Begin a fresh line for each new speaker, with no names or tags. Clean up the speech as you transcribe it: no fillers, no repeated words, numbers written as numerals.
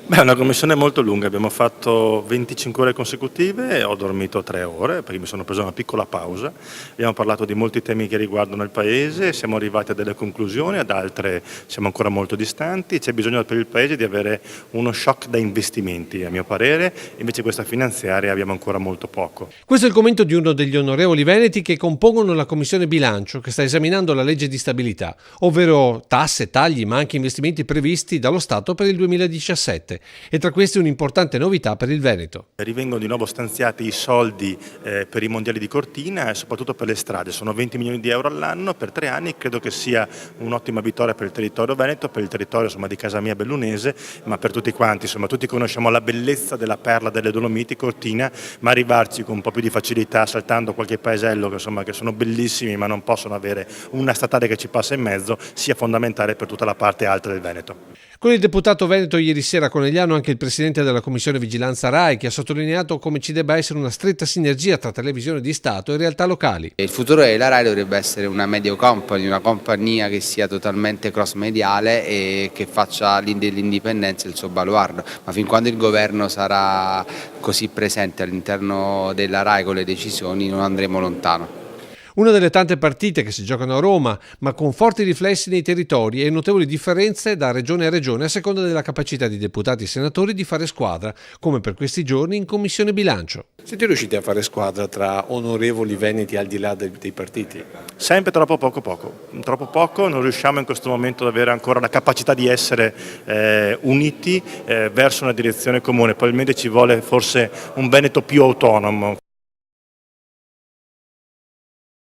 Beh, è una commissione molto lunga, abbiamo fatto 25 ore consecutive, ho dormito 3 ore perché mi sono preso una piccola pausa, abbiamo parlato di molti temi che riguardano il Paese, siamo arrivati a delle conclusioni, ad altre siamo ancora molto distanti, c'è bisogno per il Paese di avere uno shock da investimenti a mio parere, invece questa finanziaria abbiamo ancora molto poco.
Questo è il commento di uno degli onorevoli veneti che compongono la Commissione Bilancio che sta esaminando la legge di stabilità, ovvero tasse, tagli ma anche investimenti previsti dallo Stato per il 2017 e tra questi un'importante novità per il Veneto.
Rivengono di nuovo stanziati i soldi per i mondiali di Cortina e soprattutto per le strade, sono 20 milioni di euro all'anno per 3 anni, credo che sia un'ottima vittoria per il territorio veneto, per il territorio insomma, di casa mia bellunese, ma per tutti quanti, insomma, tutti conosciamo la bellezza della perla delle Dolomiti, Cortina, ma arrivarci con un po' più di facilità saltando qualche paesello che sono bellissimi ma non possono avere una statale che ci passa in mezzo, sia fondamentale per tutta la parte alta del Veneto.
Con il deputato veneto ieri sera a Conegliano anche il presidente della Commissione Vigilanza RAI che ha sottolineato come ci debba essere una stretta sinergia tra televisione di Stato e realtà locali.
Il futuro della RAI dovrebbe essere una media company, una compagnia che sia totalmente cross mediale e che faccia dell'indipendenza il suo baluardo, ma fin quando il governo sarà così presente all'interno della RAI con le decisioni non andremo lontano.
Una delle tante partite che si giocano a Roma, ma con forti riflessi nei territori e notevoli differenze da regione a regione a seconda della capacità di deputati e senatori di fare squadra, come per questi giorni in Commissione Bilancio.
Siete riusciti a fare squadra tra onorevoli veneti al di là dei partiti?
Sempre troppo poco, non riusciamo in questo momento ad avere ancora la capacità di essere uniti verso una direzione comune, probabilmente ci vuole forse un Veneto più autonomo.